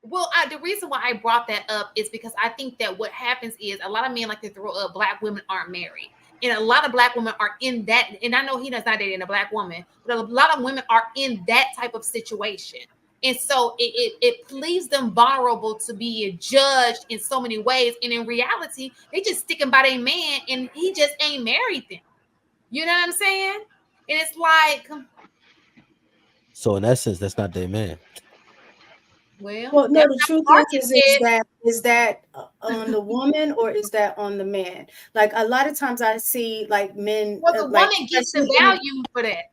Well, the reason why I brought that up is because I think that what happens is a lot of men like to throw up black women aren't married. And a lot of black women are in that. And I know he does not dating a black woman, but a lot of women are in that type of situation. And so it leaves them vulnerable to be judged in so many ways. And in reality, they just sticking by their man and he just ain't married them. You know what I'm saying? And it's like, So in essence, that's not their man. well, Well, no, that's the how the truth market is that on the woman or is that on the man? Like a lot of times I see like men, well, the like woman gets the especially in the value for that.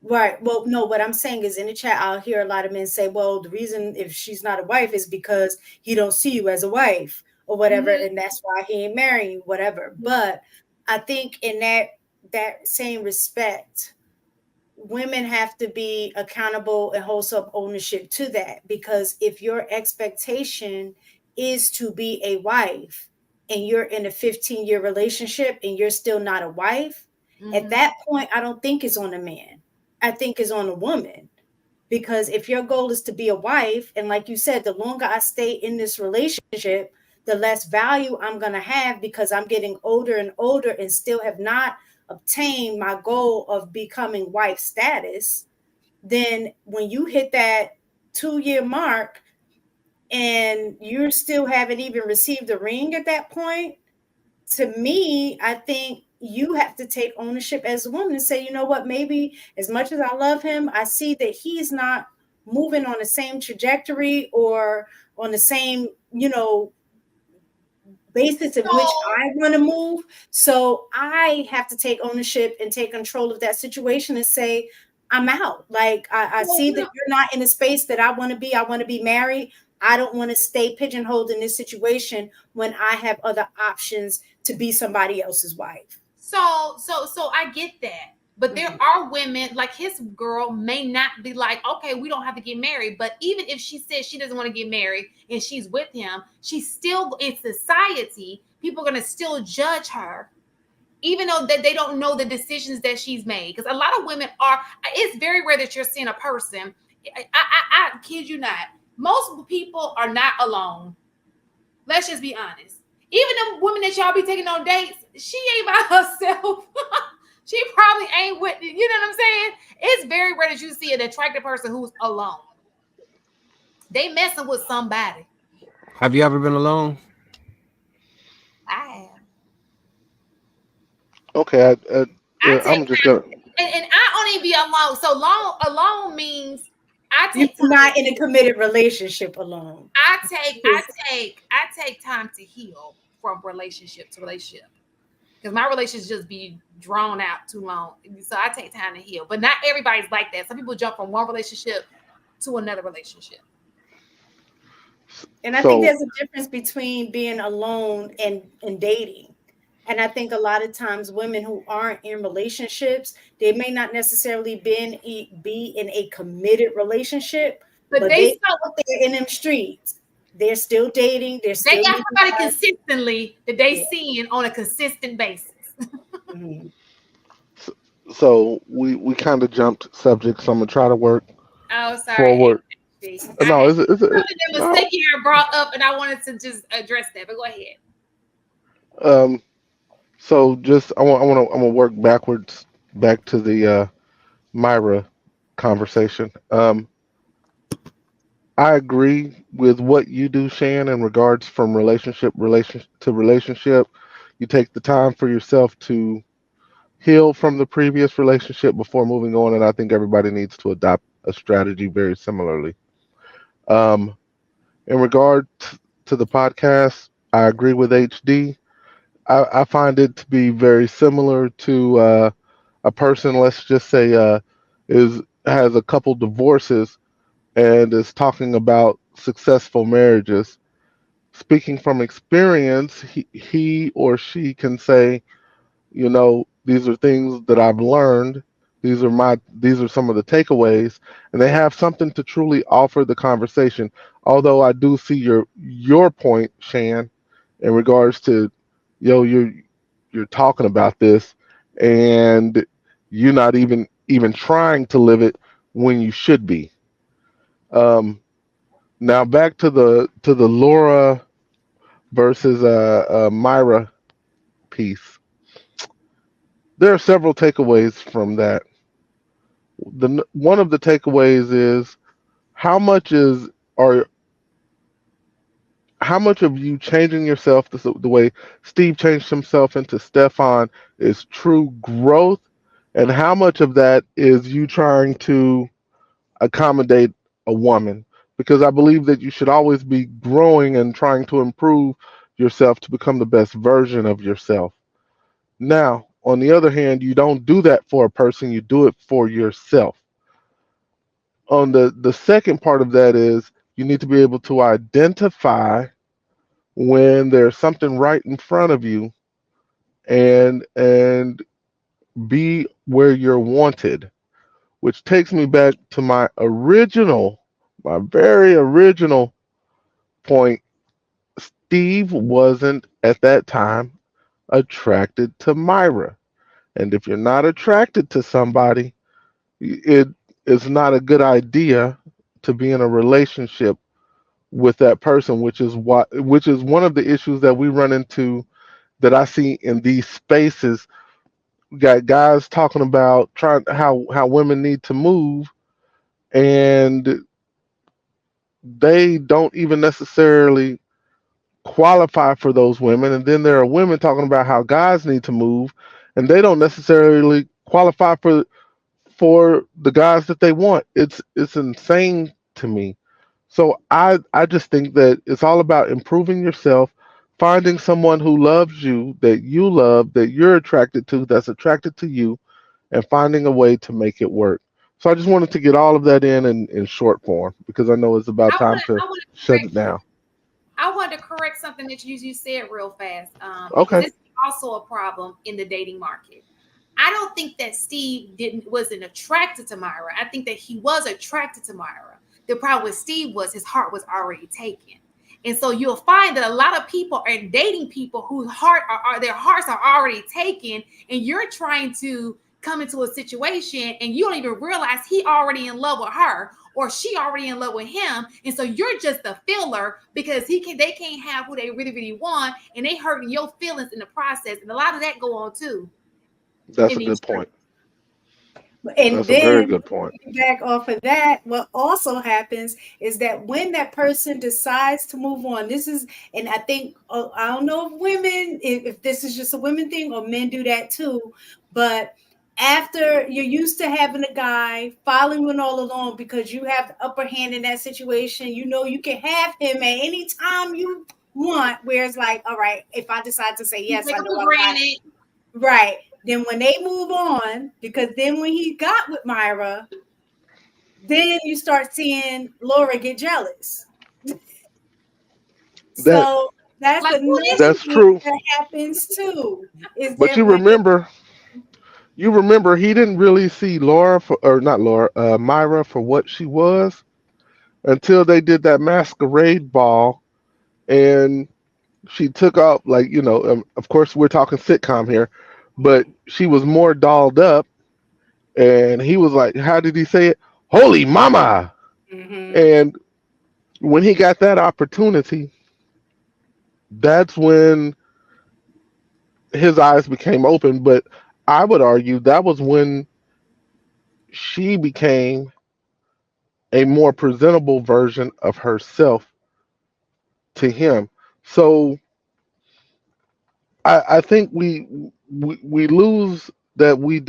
right. Well, no, what I'm saying is in the chat, I'll hear a lot of men say, well, the reason if she's not a wife is because he don't see you as a wife or whatever, Mm-hmm. and that's why he ain't marrying you, whatever. But I think in that same respect, women have to be accountable and hold some ownership to that, because if your expectation is to be a wife and you're in a 15-year relationship and you're still not a wife, at Mm-hmm. that point I don't think it's on a man. I think it's on a woman. Because if your goal is to be a wife, and like you said, the longer I stay in this relationship, the less value I'm going to have because I'm getting older and older and still have not obtained my goal of becoming wife status, then when you hit that 2-year mark and you still haven't even received a ring at that point, to me, I think you have to take ownership as a woman and say, you know what, maybe as much as I love him, I see that he's not moving on the same trajectory or on the same, basis in which So I want to move. So I have to take ownership and take control of that situation and say, I'm out. Like I well, see that you're not in a space that I want to be. I want to be married. I don't want to stay pigeonholed in this situation when I have other options to be somebody else's wife. so I get that. But there Mhm. are women like his girl may not be like, okay, we don't have to get married. But even if she says she doesn't want to get married and she's with him, she's still in society. People are gonna still judge her, even though that they don't know the decisions that she's made. Because a lot of women are. It's very rare that you're seeing a person. I kid you not. Most people are not alone. Let's just be honest. Even the women that y'all be taking on dates, she ain't by herself. She probably ain't with you know what I'm saying? It's very rare that you see an attractive person who's alone. They messing with somebody. Have you ever been alone? I have. Okay, I take I'm just gonna. and I only be alone. So long alone means I You're take time to not in a heal. committed relationship alone. I take I take I take time to heal from relationship to relationship. Because my relationships just be drawn out too long. So I take time to heal. But not everybody's like that. Some people jump from one relationship to another relationship. And I think So there's a difference between being alone and dating. And I think a lot of times women who aren't in relationships, they may not necessarily be in a committed relationship, But but they they so out there in them streets. They're still dating. They're they still got meeting somebody guys. consistently that they Yeah. seeing on a consistent basis. Mhm. so we kind of jumped subjects. So I'm gonna try to work Oh, sorry. forward. I No, had is it the no? mistake you brought up, and I wanted to just address that. But go ahead. Um, so just I want to work backwards back to the Myra conversation. I agree with what you do, Shan, in regards from relation to relationship. You take the time for yourself to heal from the previous relationship before moving on, and I think everybody needs to adopt a strategy very similarly. Um, in regard to the podcast, I agree with HD. I find it to be very similar to a person, let's just say, is has a couple divorces and is talking about successful marriages. Speaking from experience, he or she can say, these are things that I've learned. These are some of the takeaways, and they have something to truly offer the conversation. Although I do see your point, Shan, in regards to, you're talking about this, and you're not even trying to live it when you should be. Um, Now back to the Laura versus Myra piece. There are several takeaways from that. One of the takeaways is how much is or how much of you changing yourself the way Steve changed himself into Stefan is true growth, and how much of that is you trying to accommodate a woman? Because I believe that you should always be growing and trying to improve yourself to become the best version of yourself. Now, on the other hand, you don't do that for a person, you do it for yourself. On the second part of that is you need to be able to identify when there's something right in front of you and be where you're wanted, which takes me back to my very original point. Steve wasn't at that time attracted to Myra. And if you're not attracted to somebody, it is not a good idea to be in a relationship with that person, which is one of the issues that we run into that I see in these spaces. We got guys talking about trying how women need to move, and they don't even necessarily qualify for those women. And then there are women talking about how guys need to move, and they don't necessarily qualify for the guys that they want. It's insane to me. So I just think that it's all about improving yourself, finding someone who loves you, that you love, that you're attracted to, that's attracted to you, and finding a way to make it work. So I just wanted to get all of that in short form because I know it's about time to I want to shut correct it down. I want to correct something that you said real fast, because Okay. this is also a problem in the dating market. I don't think that Steve wasn't attracted to Myra. I think that he was attracted to Myra. The problem with Steve was his heart was already taken. And so you'll find that a lot of people are dating people whose their hearts are already taken, and you're trying to come into a situation and you don't even realize he already in love with her or she already in love with him. And so you're just a filler because they can't have who they really, really want, and they hurting your feelings in the process. And a lot of that go on too That's in a these good streets. point. And That's a very then good point. back off of that, what also happens is that when that person decides to move on, this is, and I think, I don't know if women, if this is just a women thing or men do that too, but after you're used to having a guy following all along because you have the upper hand in that situation, you know you can have him at any time you want, where it's like, all right, if I decide to say You yes, take I them know for I got granted. right. Then when they move on, because then when he got with Myra, then you start seeing Laura get jealous. That So that's Like who another is that's thing true. that happens too. Is But that when you remember he didn't really see Laura for or not Laura, Myra for what she was until they did that masquerade ball and she took off like of course we're talking sitcom here, but she was more dolled up and he was like, how did he say it? Holy mama. mm-hmm. And when he got that opportunity, that's when his eyes became open. But I would argue that was when she became a more presentable version of herself to him. So I think we lose that we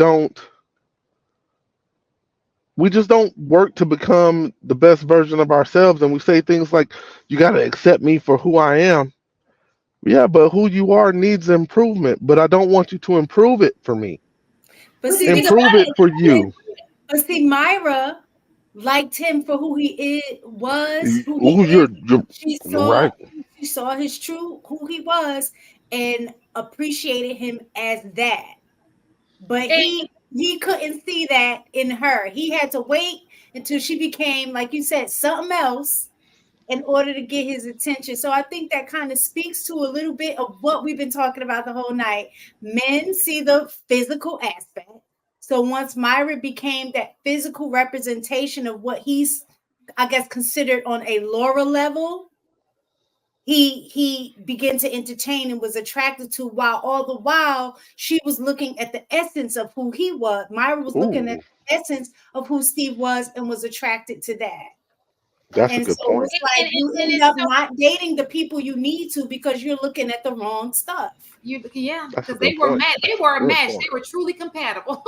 just don't work to become the best version of ourselves, and we say things like, you got to accept me for who I am. Yeah, but who you are needs improvement, but I don't want you to improve it for me. But but the see thing this Improve about it it, for you. but see Myra liked him for who he was, who he Ooh, is. you're She saw right. she saw his true who he was and appreciated him as that. But and he couldn't see that in her. He had to wait until she became, like you said, something else in order to get his attention. So I think that kind of speaks to a little bit of what we've been talking about the whole night. Men see the physical aspect. So once Myra became that physical representation of what he's I guess, considered on a lower level, he began to entertain and was attracted to, while all the while she was looking at the essence of who he was. Myra was looking at Ooh, the essence of who Steve was and was attracted to that. that's a And good so point. it's like you and end it's up so not dating the people you need to because you're looking at the wrong stuff. yeah, That's a because they good were point. mad. They That's a were a good match. point. They were truly compatible.